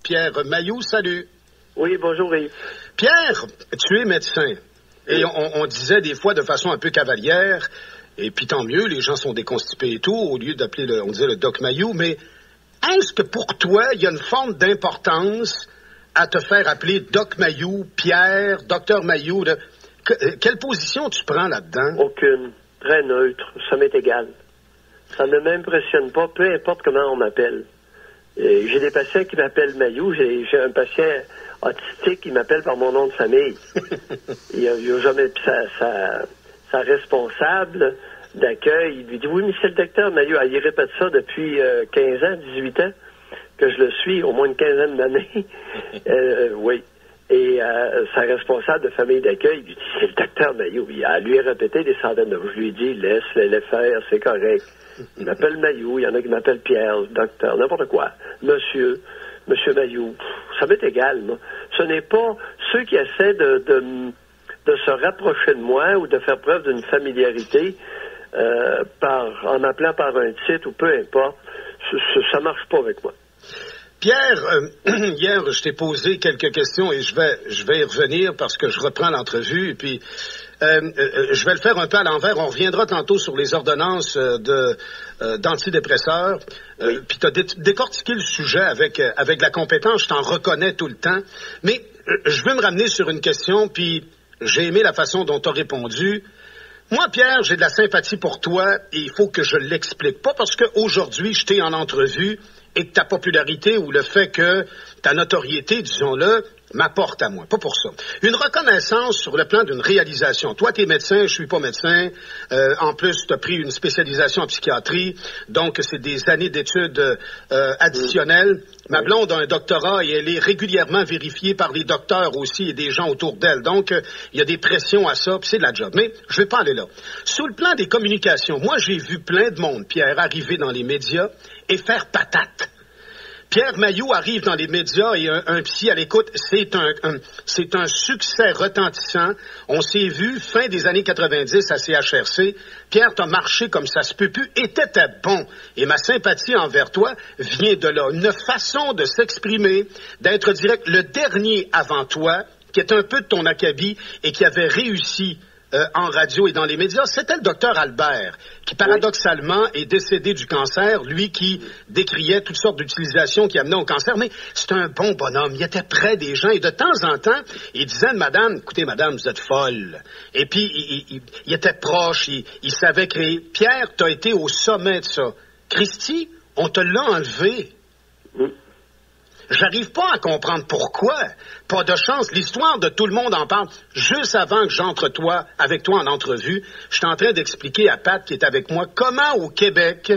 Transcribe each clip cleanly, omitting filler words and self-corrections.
Pierre Mailloux. Salut. Oui, bonjour Yves. Pierre, tu es médecin. Et on disait des fois de façon un peu cavalière, et puis tant mieux, les gens sont déconstipés et tout, au lieu d'appeler on disait le Doc Mailloux, mais est-ce que pour toi, il y a une forme d'importance à te faire appeler Doc Mailloux, Pierre, Docteur Mailloux? Quelle position tu prends là-dedans? Aucune. Très neutre. Ça m'est égal. Ça ne m'impressionne pas, peu importe comment on m'appelle. J'ai des patients qui m'appellent Mailloux. J'ai un patient autistique qui m'appelle par mon nom de famille. Il y a jamais sa responsable d'accueil. Il lui dit, oui, mais c'est le docteur Mailloux. Il répète ça depuis 15 ans, 18 ans, que je le suis, au moins une quinzaine d'années. Oui. Et sa responsable de famille d'accueil lui dit, c'est le docteur Mailloux. Il lui a répété des centaines de fois. Je lui ai dit, laisse-le faire, c'est correct. Il m'appelle Mailloux, il y en a qui m'appellent Pierre, docteur, n'importe quoi. Monsieur Mailloux, ça m'est égal, moi. Ce n'est pas ceux qui essaient de se rapprocher de moi ou de faire preuve d'une familiarité en m'appelant par un titre ou peu importe. Ça marche pas avec moi. Pierre, hier, je t'ai posé quelques questions et je vais y revenir parce que je reprends l'entrevue et puis je vais le faire un peu à l'envers. On reviendra tantôt sur les ordonnances d'antidépresseurs. Oui. Puis tu as décortiqué le sujet avec la compétence, je t'en reconnais tout le temps. Mais je veux me ramener sur une question, puis j'ai aimé la façon dont tu as répondu. Moi, Pierre, j'ai de la sympathie pour toi et il faut que je l'explique. Pas parce qu'aujourd'hui, je t'ai en entrevue et que ta popularité ou le fait que ta notoriété, disons-le, m'apporte à moi. Pas pour ça. Une reconnaissance sur le plan d'une réalisation. Toi, t'es médecin, je suis pas médecin. En plus, tu as pris une spécialisation en psychiatrie. Donc, c'est des années d'études additionnelles. Ma blonde a un doctorat et elle est régulièrement vérifiée par les docteurs aussi et des gens autour d'elle. Donc, il y a des pressions à ça, puis c'est de la job. Mais je vais pas aller là. Sur le plan des communications, moi, j'ai vu plein de monde, Pierre, arriver dans les médias et faire patate. Pierre Mailloux arrive dans les médias et un psy à l'écoute, c'est un succès retentissant. On s'est vu fin des années 90 à CHRC. Pierre, t'as marché comme ça se peut plus et t'étais bon. Et ma sympathie envers toi vient de là. Une façon de s'exprimer, d'être direct. Le dernier avant toi, qui est un peu de ton acabit et qui avait réussi en radio et dans les médias, c'était le docteur Albert, qui paradoxalement est décédé du cancer, lui qui décriait toutes sortes d'utilisations qui amenaient au cancer, mais c'est un bon bonhomme, il était près des gens, et de temps en temps, il disait de madame, écoutez madame, vous êtes folle. Et puis, il était proche, il savait créer. Pierre, t'as été au sommet de ça. Christy, on te l'a enlevé. J'arrive pas à comprendre pourquoi. Pas de chance. L'histoire de tout le monde en parle. Juste avant que j'entre avec toi en entrevue, je suis en train d'expliquer à Pat qui est avec moi comment au Québec,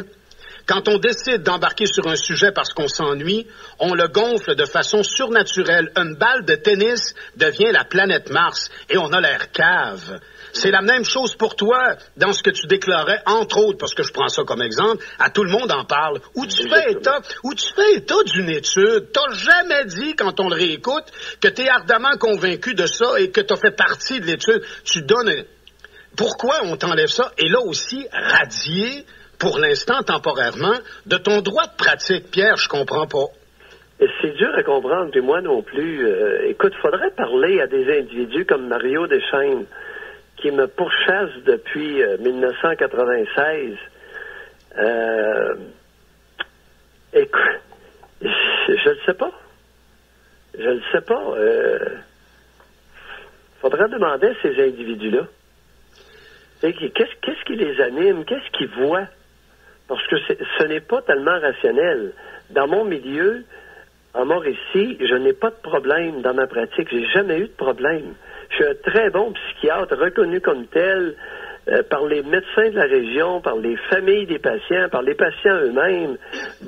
quand on décide d'embarquer sur un sujet parce qu'on s'ennuie, on le gonfle de façon surnaturelle. Une balle de tennis devient la planète Mars et on a l'air cave. C'est la même chose pour toi dans ce que tu déclarais, entre autres, parce que je prends ça comme exemple, à tout le monde en parle. Où tu fais état d'une étude. T'as jamais dit, quand on le réécoute, que t'es ardemment convaincu de ça et que t'as fait partie de l'étude. Tu donnes... Pourquoi on t'enlève ça? Et là aussi, radier, pour l'instant, temporairement, de ton droit de pratique. Pierre, je comprends pas. C'est dur à comprendre, puis moi non plus. Écoute, faudrait parler à des individus comme Mario Deschênes, qui me pourchasse depuis 1996. Écoute, je le sais pas. Je le sais pas. Faudrait demander à ces individus-là. Qu'est-ce qui les anime? Qu'est-ce qu'ils voient? Parce que ce n'est pas tellement rationnel. Dans mon milieu, en Mauricie, je n'ai pas de problème dans ma pratique. J'ai jamais eu de problème. Je suis un très bon psychiatre, reconnu comme tel par les médecins de la région, par les familles des patients, par les patients eux-mêmes.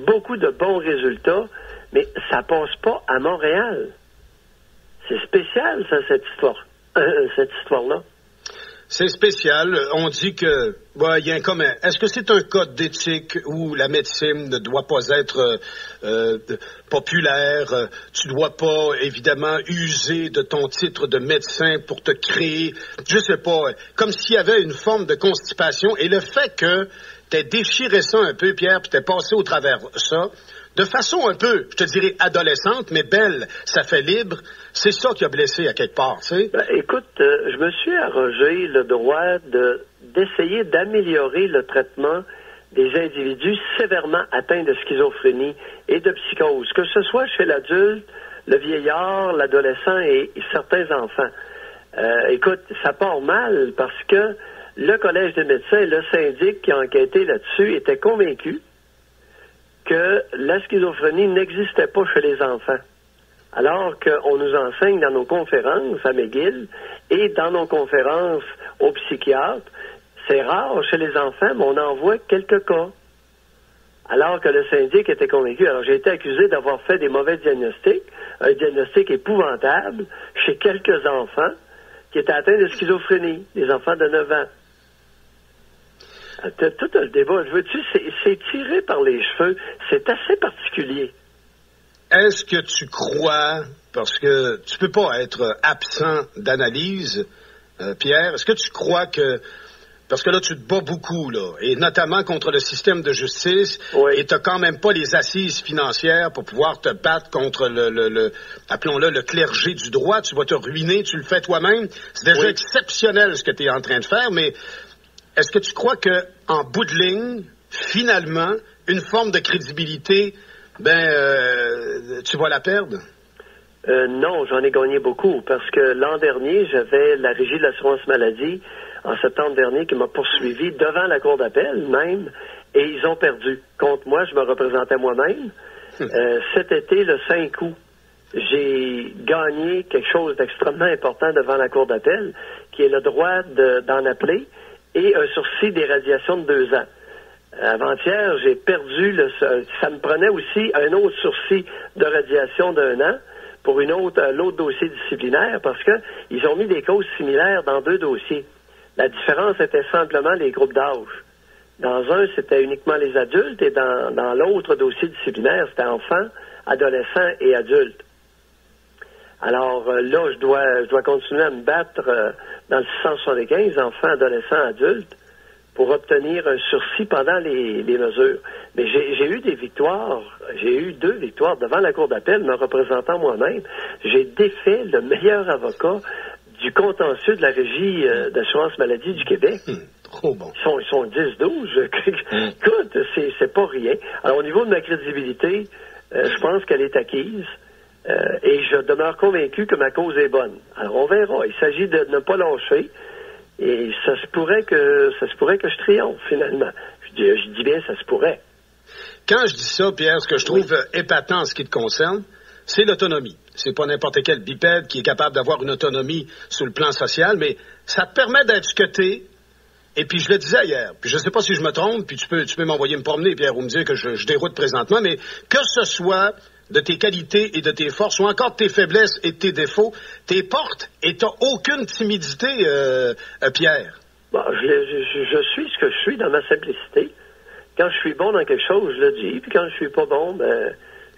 Beaucoup de bons résultats, mais ça passe pas à Montréal. C'est spécial, ça, cette histoire-là. C'est spécial. On dit que, il y a un commun. Est-ce que c'est un code d'éthique où la médecine ne doit pas être populaire? Tu dois pas, évidemment, user de ton titre de médecin pour te créer, je sais pas, comme s'il y avait une forme de constipation. Et le fait que t'aies déchiré ça un peu, Pierre, puis t'es passé au travers ça, de façon un peu, je te dirais, adolescente, mais belle, ça fait libre. C'est ça qui a blessé à quelque part, tu sais. Ben, écoute, je me suis arrogé le droit d'essayer d'améliorer le traitement des individus sévèrement atteints de schizophrénie et de psychose, que ce soit chez l'adulte, le vieillard, l'adolescent et certains enfants. Écoute, ça part mal parce que le Collège des médecins, le syndic qui a enquêté là-dessus, était convaincu que la schizophrénie n'existait pas chez les enfants. Alors qu'on nous enseigne dans nos conférences à McGill et dans nos conférences aux psychiatres, c'est rare chez les enfants, mais on en voit quelques cas. Alors que le syndic était convaincu. Alors j'ai été accusé d'avoir fait des mauvais diagnostics, un diagnostic épouvantable chez quelques enfants qui étaient atteints de schizophrénie, des enfants de 9 ans. Tout le débat, c'est tiré par les cheveux, c'est assez particulier. Est-ce que tu crois, parce que tu peux pas être absent d'analyse, Pierre, est-ce que tu crois que, parce que là tu te bats beaucoup, là, et notamment contre le système de justice, oui. Et tu n'as quand même pas les assises financières pour pouvoir te battre contre appelons-le, le clergé du droit, tu vas te ruiner, tu le fais toi-même, c'est déjà exceptionnel ce que tu es en train de faire, mais est-ce que tu crois que en bout de ligne, finalement, une forme de crédibilité, tu vas la perdre? Non, j'en ai gagné beaucoup, parce que l'an dernier, j'avais la Régie de l'assurance maladie, en septembre dernier, qui m'a poursuivi devant la cour d'appel même, et ils ont perdu. Contre moi, je me représentais moi-même. Cet été, le 5 août, j'ai gagné quelque chose d'extrêmement important devant la cour d'appel, qui est le droit d'en appeler, et un sursis d'irradiation de 2 ans. Avant-hier, j'ai perdu ça me prenait aussi un autre sursis de radiation d'1 an pour l'autre dossier disciplinaire parce que ils ont mis des causes similaires dans 2 dossiers. La différence était simplement les groupes d'âge. Dans un, c'était uniquement les adultes et dans l'autre dossier disciplinaire, c'était enfants, adolescents et adultes. Alors là, je dois continuer à me battre dans le 675, enfants, adolescents, adultes, pour obtenir un sursis pendant les mesures. Mais j'ai eu des victoires. J'ai eu 2 victoires devant la cour d'appel, me représentant moi-même. J'ai défait le meilleur avocat du contentieux de la Régie d'assurance maladie du Québec. Trop bon. Ils sont 10-12. Écoute, c'est pas rien. Alors, au niveau de ma crédibilité, je pense qu'elle est acquise. Et je demeure convaincu que ma cause est bonne. Alors, on verra. Il s'agit de ne pas lâcher. Et ça se pourrait que je triomphe, finalement. Je dis bien, ça se pourrait. Quand je dis ça, Pierre, ce que je trouve épatant en ce qui te concerne, c'est l'autonomie. C'est pas n'importe quel bipède qui est capable d'avoir une autonomie sur le plan social, mais ça te permet d'être ce que t'es. Et puis, je le disais hier, puis je sais pas si je me trompe, puis tu peux m'envoyer me promener, Pierre, ou me dire que je déroute présentement, mais que ce soit de tes qualités et de tes forces, ou encore de tes faiblesses et de tes défauts, t'es portes et t'as aucune timidité, Pierre. Bon, je suis ce que je suis dans ma simplicité. Quand je suis bon dans quelque chose, je le dis, puis quand je suis pas bon,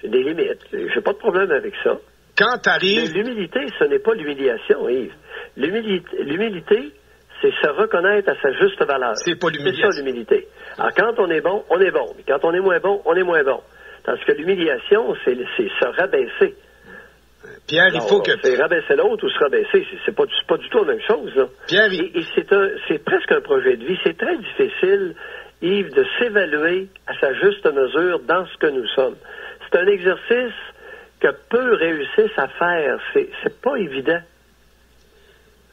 j'ai des limites. J'ai pas de problème avec ça. Quand t'arrives... Mais l'humilité, ce n'est pas l'humiliation, Yves. L'humilité, c'est se reconnaître à sa juste valeur. C'est pas l'humiliation. C'est ça, l'humilité. Alors, quand on est bon, on est bon. Mais quand on est moins bon, on est moins bon. Tandis que l'humiliation, c'est se rabaisser. Pierre, il faut que... C'est rabaisser l'autre ou se rabaisser. C'est pas du tout la même chose, là. Pierre, et c'est presque un projet de vie. C'est très difficile, Yves, de s'évaluer à sa juste mesure dans ce que nous sommes. C'est un exercice que peu réussissent à faire. C'est pas évident.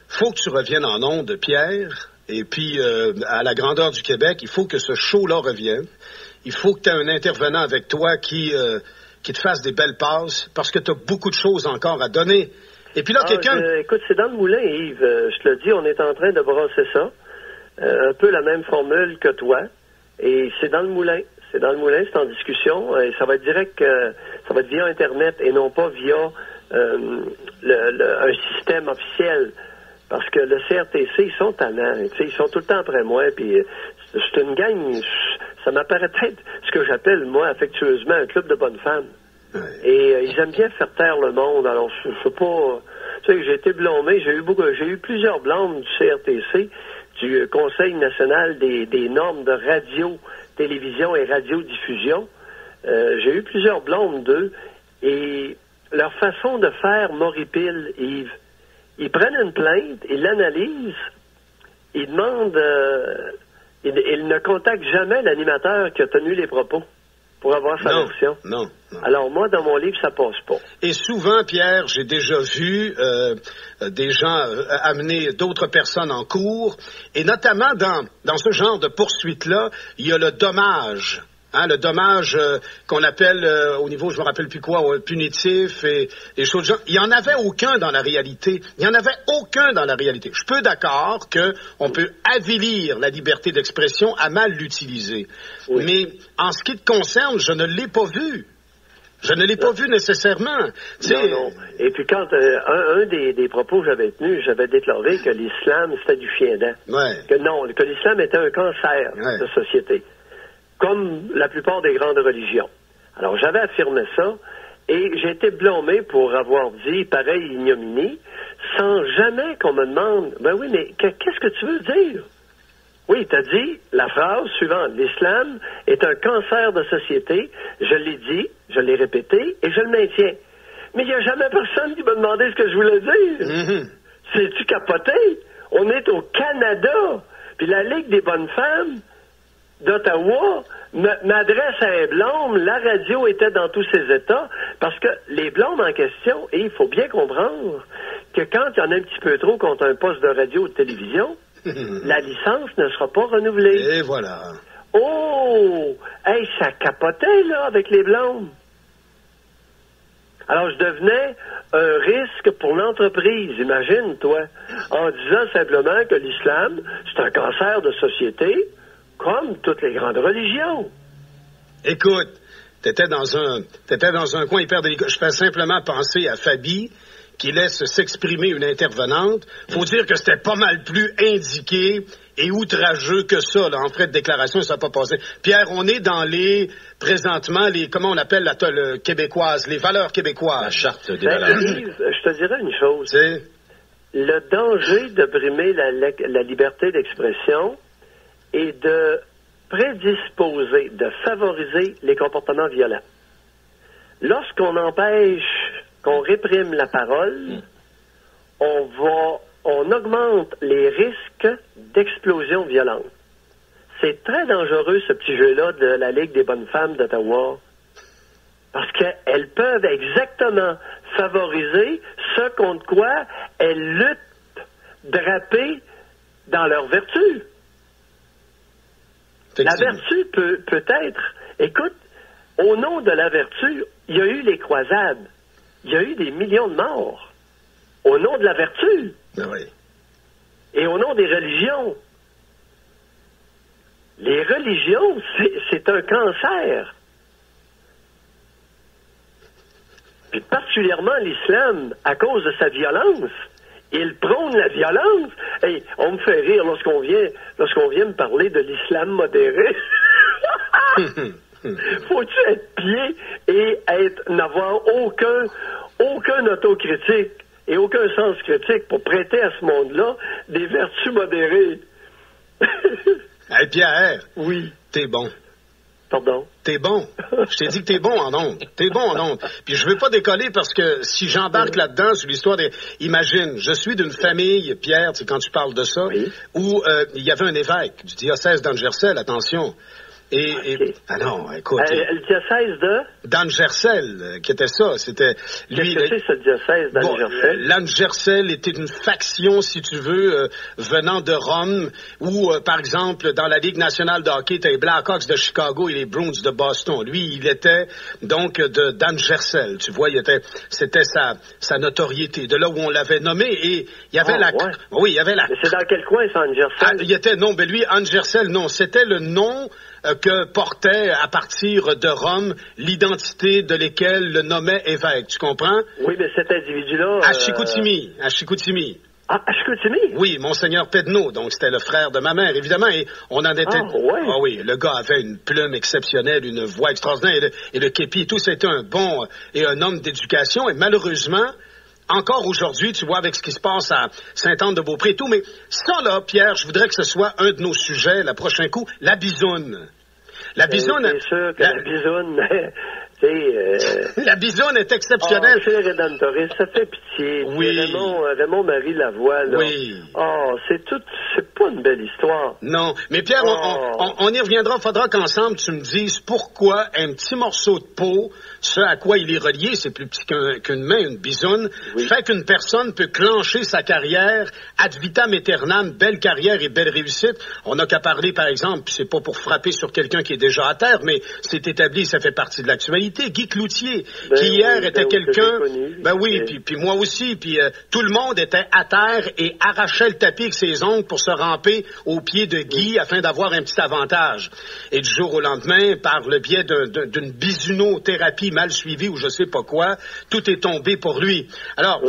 Faut que tu reviennes en ondes, Pierre, et puis à la grandeur du Québec, il faut que ce show-là revienne. Il faut que tu aies un intervenant avec toi qui te fasse des belles passes, parce que tu as beaucoup de choses encore à donner. Et puis là, écoute, c'est dans le moulin, Yves. Je te le dis, on est en train de brasser ça. Un peu la même formule que toi. Et c'est dans le moulin. C'est en discussion. Et ça va être direct, ça va être via Internet et non pas via un système officiel. Parce que le CRTC, ils sont tannants. Ils sont tout le temps après moi. Puis c'est une gang... Ça m'apparaît être ce que j'appelle, moi, affectueusement, un club de bonnes femmes. Ouais. Et ils aiment bien faire taire le monde. Alors, je sais pas... Tu sais, j'ai été blâmé. J'ai eu plusieurs blâmes du CRTC, du Conseil national des normes de radio, télévision et radiodiffusion. J'ai eu plusieurs blondes d'eux, et leur façon de faire m'horripile, Yves. Ils prennent une plainte, ils l'analysent, ils demandent... ils ne contactent jamais l'animateur qui a tenu les propos pour avoir sa version. Non. Alors moi, dans mon livre, ça passe pas. Et souvent, Pierre, j'ai déjà vu des gens amener d'autres personnes en cours, et notamment dans ce genre de poursuite-là, il y a le dommage. Le dommage qu'on appelle au niveau, je me rappelle plus quoi, punitif et des choses de genre. Il n'y en avait aucun dans la réalité. Il n'y en avait aucun dans la réalité. Je peux d'accord qu'on peut avilir la liberté d'expression à mal l'utiliser. Oui. Mais en ce qui te concerne, je ne l'ai pas vu. Je ne l'ai pas vu nécessairement. Non. Et puis quand un des propos que j'avais tenus, j'avais déclaré que l'islam, c'était du chien-dent. Ouais. Que l'islam était un cancer de société. Comme la plupart des grandes religions. Alors, j'avais affirmé ça, et j'ai été blâmé pour avoir dit pareil ignominie, sans jamais qu'on me demande, ben oui, mais qu'est-ce que tu veux dire? Oui, tu as dit la phrase suivante, l'islam est un cancer de société, je l'ai dit, je l'ai répété, et je le maintiens. Mais il n'y a jamais personne qui m'a demandé ce que je voulais dire. Mm-hmm. C'est-tu capoté? On est au Canada, puis la Ligue des bonnes femmes d'Ottawa m'adresse à un blâme. La radio était dans tous ses états, parce que les blâmes en question, et il faut bien comprendre que quand il y en a un petit peu trop contre un poste de radio ou de télévision, la licence ne sera pas renouvelée. Et voilà. Oh! Hey, ça capotait, là, avec les blâmes. Alors, je devenais un risque pour l'entreprise, imagine, toi, en disant simplement que l'islam, c'est un cancer de société, comme toutes les grandes religions. Écoute, t'étais dans un coin hyper délicat. Je fais simplement penser à Fabi, qui laisse s'exprimer une intervenante. Faut dire que c'était pas mal plus indiqué et outrageux que ça, là, en frais de déclaration, ça n'a pas passé. Pierre, on est dans présentement, comment on appelle le québécoise, les valeurs québécoises. La charte des valeurs. Yves, je te dirais une chose. C'est... Le danger de brimer la liberté d'expression et de prédisposer, de favoriser les comportements violents. Lorsqu'on empêche, qu'on réprime la parole, on augmente les risques d'explosion violente. C'est très dangereux, ce petit jeu-là de la Ligue des bonnes femmes d'Ottawa, parce qu'elles peuvent exactement favoriser ce contre quoi elles luttent drapées dans leur vertu. La vertu peut être, écoute, au nom de la vertu, il y a eu les croisades, il y a eu des millions de morts, au nom de la vertu, oui. Et au nom des religions. Les religions, c'est un cancer. Puis particulièrement l'islam, à cause de sa violence. Il prône la violence. Hey, on me fait rire lorsqu'on vient me parler de l'islam modéré. Faut-tu être pied et n'avoir aucun autocritique et aucun sens critique pour prêter à ce monde-là des vertus modérées? Hey Pierre, oui. T'es bon. Pardon? T'es bon. Je t'ai dit que t'es bon en ondes. T'es bon en ondes. Puis je veux pas décoller parce que si j'embarque là-dedans sur l'histoire des... Imagine, je suis d'une famille, Pierre, quand tu parles de ça, oui. Où il y avait un évêque du diocèse d'Angersel, attention. Okay. Ah non, écoute. Le diocèse de? D'Angersel, qui était ça. C'était lui. Qu'est-ce que c'est, ce diocèse d'Angersel? L'Angersel était une faction, si tu veux, venant de Rome, où, par exemple, dans la Ligue nationale de hockey, t'as les Blackhawks de Chicago et les Bruins de Boston. Lui, il était donc d'Angersel. Tu vois, c'était sa notoriété. De là où on l'avait nommé, et il y avait ouais. Oui, il y avait la. Mais c'est dans quel coin, ça, Angersel? Lui, Angersel, non, c'était le nom que portait à partir de Rome l'identité de lesquelles le nommait évêque. Tu comprends? Oui, mais cet individu-là... À Chicoutimi. À Chicoutimi. Ah, à Chicoutimi? Oui, Monseigneur Pedneau, donc c'était le frère de ma mère, évidemment, et on en était... ouais. Ah oui, le gars avait une plume exceptionnelle, une voix extraordinaire, et le képi, tout, c'était un bon et un homme d'éducation, et malheureusement... Encore aujourd'hui, tu vois, avec ce qui se passe à Sainte-Anne-de-Beaupré et tout, mais ça, là, Pierre, je voudrais que ce soit un de nos sujets, le prochain coup, la bisoune. La bisoune... C'est sûr que la bisoune... La bisoune est exceptionnelle. Chez les rédemptoristes, ça fait pitié. Oui. Raymond Marie Lavoie, là. Oui. C'est pas une belle histoire. Non, mais Pierre, on y reviendra. Il faudra qu'ensemble, tu me dises pourquoi un petit morceau de peau, ce à quoi il est relié, c'est plus petit qu'une main, une bisoune, fait qu'une personne peut clencher sa carrière ad vitam aeternam, belle carrière et belle réussite. On n'a qu'à parler, par exemple, c'est pas pour frapper sur quelqu'un qui est déjà à terre, mais c'est établi, ça fait partie de l'actualité. Guy Cloutier, qui hier était quelqu'un... puis moi aussi, puis tout le monde était à terre et arrachait le tapis avec ses ongles pour se ramper au pied de Guy afin d'avoir un petit avantage. Et du jour au lendemain, par le biais d'une bisunothérapie mal suivie ou je sais pas quoi, tout est tombé pour lui. Alors,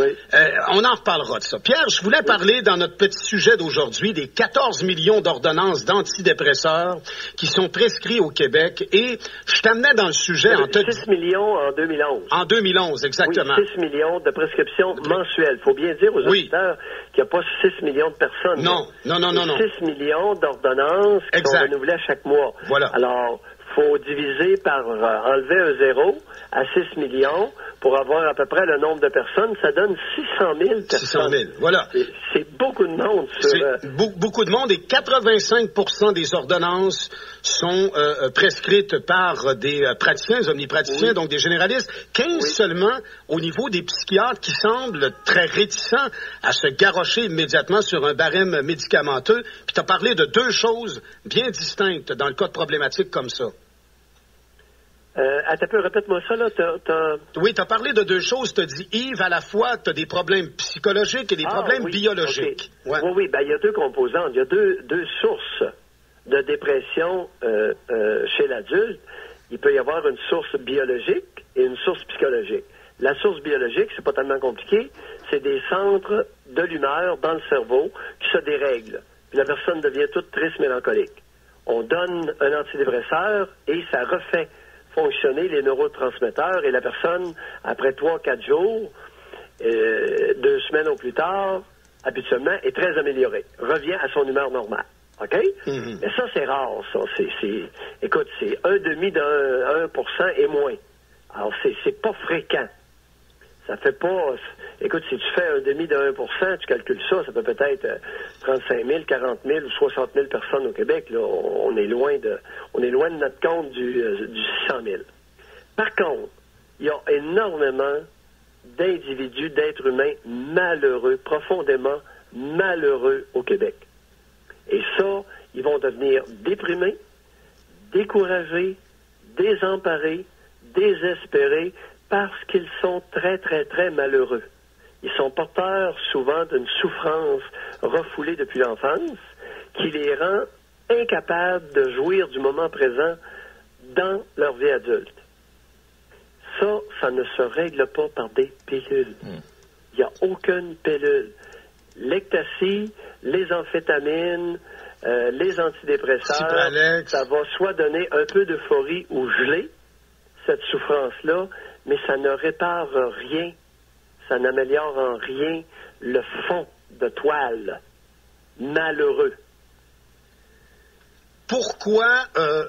on en reparlera de ça. Pierre, je voulais parler dans notre petit sujet d'aujourd'hui des 14 millions d'ordonnances d'antidépresseurs qui sont prescrits au Québec et je t'amenais dans le sujet en te 6 millions en 2011. En 2011, exactement. Oui, 6 millions de prescriptions mensuelles. Il faut bien dire aux auditeurs qu'il n'y a pas 6 millions de personnes. Non. 6 millions d'ordonnances qui sont renouvelées à chaque mois. Voilà. Alors, faut diviser par enlever un zéro à 6 millions pour avoir à peu près le nombre de personnes. Ça donne 600 000 personnes. 600 000, voilà. C'est beaucoup de monde. Beaucoup de monde et 85% des ordonnances sont prescrites par des praticiens, omnipraticiens, donc des généralistes. 15 seulement au niveau des psychiatres qui semblent très réticents à se garrocher immédiatement sur un barème médicamenteux. Puis tu as parlé de deux choses bien distinctes dans le cas de problématiques comme ça. Répète-moi ça, là. Oui, tu as parlé de deux choses. Tu as dit, Yves, à la fois, tu as des problèmes psychologiques et des problèmes biologiques. Okay. Oui, il y a deux composantes. Il y a deux sources de dépression chez l'adulte. Il peut y avoir une source biologique et une source psychologique. La source biologique, c'est pas tellement compliqué. C'est des centres de l'humeur dans le cerveau qui se dérèglent. Puis la personne devient toute triste, mélancolique. On donne un antidépresseur et ça refait fonctionner les neurotransmetteurs et la personne, après 3-4 jours, 2 semaines au plus tard, habituellement, est très améliorée, revient à son humeur normale. OK? Mm-hmm. Mais ça, c'est rare, ça. Écoute, c'est 1,5% et moins. Alors, c'est pas fréquent. Ça fait pas... Écoute, si tu fais 1,5%, tu calcules ça, ça peut peut-être 35 000, 40 000 ou 60 000 personnes au Québec. Là, on est loin de notre compte du 600 000. Par contre, il y a énormément d'individus, d'êtres humains malheureux, profondément malheureux au Québec. Et ça, ils vont devenir déprimés, découragés, désemparés, désespérés, parce qu'ils sont très, très, très malheureux. Ils sont porteurs souvent d'une souffrance refoulée depuis l'enfance qui les rend incapables de jouir du moment présent dans leur vie adulte. Ça ne se règle pas par des pilules. Il n'y a aucune pilule. L'ecstasy, les amphétamines, les antidépresseurs, ça va soit donner un peu d'euphorie ou geler cette souffrance-là, mais ça ne répare rien, ça n'améliore en rien le fond de toile malheureux. Pourquoi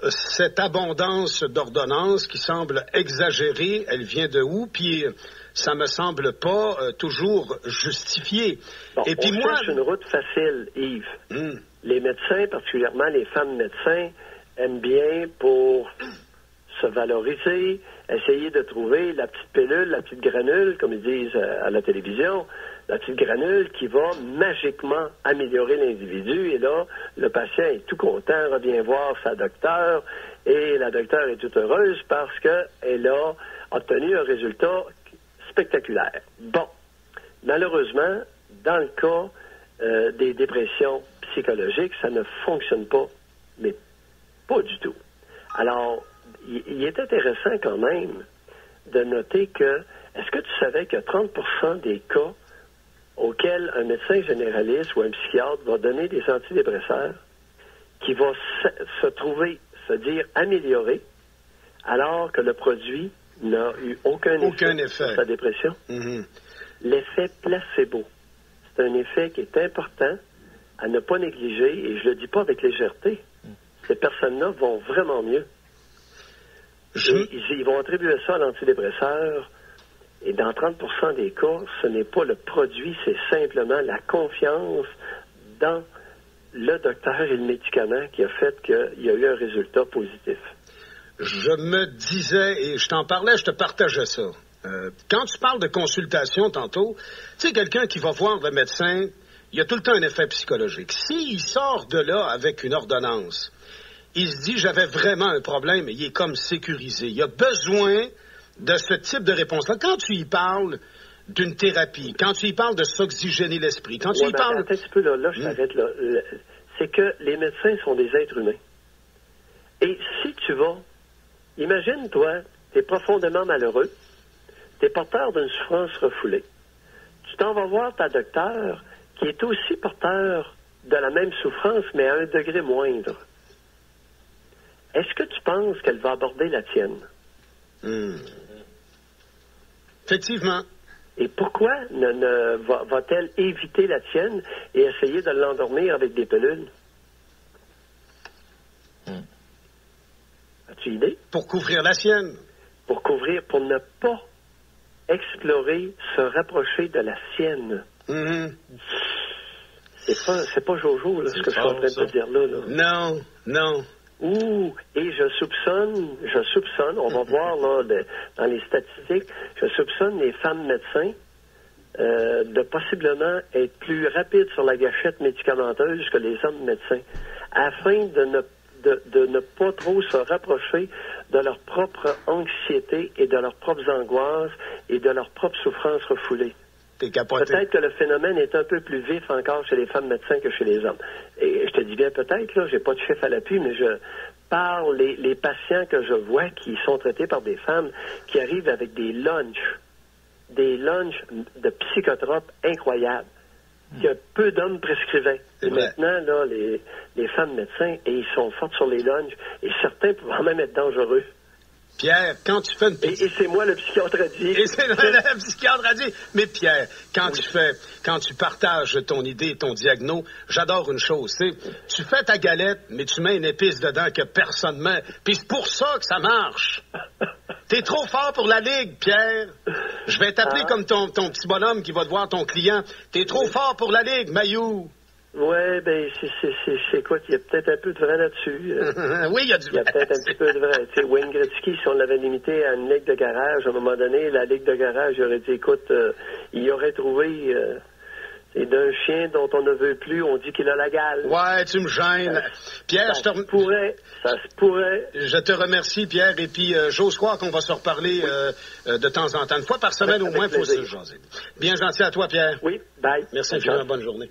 cette abondance d'ordonnances qui semble exagérée, elle vient de où? Puis ça me semble pas toujours justifié. Bon, et puis on cherche une route facile, Yves. Les médecins, particulièrement les femmes médecins, aiment bien pour se valoriser, essayer de trouver la petite pilule, la petite granule, comme ils disent à la télévision, la petite granule qui va magiquement améliorer l'individu. Et là, le patient est tout content, revient voir sa docteure, et la docteure est toute heureuse parce qu'elle a obtenu un résultat spectaculaire. Bon, malheureusement, dans le cas des dépressions psychologiques, ça ne fonctionne pas, mais pas du tout. Alors, il est intéressant quand même de noter que, est-ce que tu savais que 30% des cas auxquels un médecin généraliste ou un psychiatre va donner des antidépresseurs qui va se dire amélioré, alors que le produit n'a eu aucun effet sur sa dépression? Mm-hmm. L'effet placebo, c'est un effet qui est important à ne pas négliger, et je le dis pas avec légèreté. Ces personnes-là vont vraiment mieux. Ils vont attribuer ça à l'antidépresseur. Et dans 30% des cas, ce n'est pas le produit, c'est simplement la confiance dans le docteur et le médicament qui a fait qu'il y a eu un résultat positif. Je me disais, et je t'en parlais, je te partageais ça. Quand tu parles de consultation tantôt, tu sais, quelqu'un qui va voir le médecin, il y a tout le temps un effet psychologique. S'il sort de là avec une ordonnance, il se dit, j'avais vraiment un problème, et il est comme sécurisé. Il a besoin de ce type de réponse-là. Quand tu y parles d'une thérapie, quand tu y parles de s'oxygéner l'esprit, quand tu y parles... Attends un petit peu, là je t'arrête, là. C'est que les médecins sont des êtres humains. Et si tu vas... Imagine, toi, tu es profondément malheureux, tu es porteur d'une souffrance refoulée. Tu t'en vas voir ta docteur qui est aussi porteur de la même souffrance, mais à un degré moindre. Est-ce que tu penses qu'elle va aborder la tienne? Effectivement. Et pourquoi va-t-elle éviter la tienne et essayer de l'endormir avec des pilules? As-tu idée? Pour couvrir la sienne. Pour ne pas explorer, se rapprocher de la sienne. C'est pas Jojo, là, ce que je suis en train de te dire là. Non. Et je soupçonne, on va voir là, dans les statistiques, je soupçonne les femmes médecins de possiblement être plus rapides sur la gâchette médicamenteuse que les hommes médecins, afin de ne pas trop se rapprocher de leur propre anxiété et de leurs propres angoisses et de leurs propres souffrances refoulées. Peut-être que le phénomène est un peu plus vif encore chez les femmes médecins que chez les hommes. Et je te dis bien peut-être, là, j'ai pas de chiffre à l'appui, mais je parle les patients que je vois qui sont traités par des femmes qui arrivent avec des lunchs de psychotropes incroyables, que peu d'hommes prescrivaient. Et maintenant, là, les femmes médecins, et ils sont forts sur les lunchs, et certains peuvent même être dangereux. Pierre, quand tu fais une petite... Et c'est moi le psychiatre à dire. Et c'est le psychiatre à dire. Mais Pierre, quand tu partages ton idée, ton diagnostic, j'adore une chose, tu fais ta galette, mais tu mets une épice dedans que personne ne met. Puis c'est pour ça que ça marche. T'es trop fort pour la Ligue, Pierre. Je vais t'appeler comme ton petit bonhomme qui va te voir ton client. T'es trop fort pour la Ligue, Mayou. Ouais, ben, c'est quoi? Il y a peut-être un peu de vrai là-dessus. Oui, il y a du vrai. Il y a peut-être un petit peu de vrai. Tu sais, Wayne Gretzky, si on l'avait limité à une ligue de garage, à un moment donné, la ligue de garage, il aurait dit, écoute, il aurait trouvé d'un chien dont on ne veut plus, on dit qu'il a la gale. Ouais, tu me gênes. Pierre, ça se pourrait. Je te remercie, Pierre, et puis j'ose croire qu'on va se reparler de temps en temps. Une fois par semaine au moins, il faut se jaser. Bien gentil à toi, Pierre. Oui, bye. Merci infiniment, bonne journée.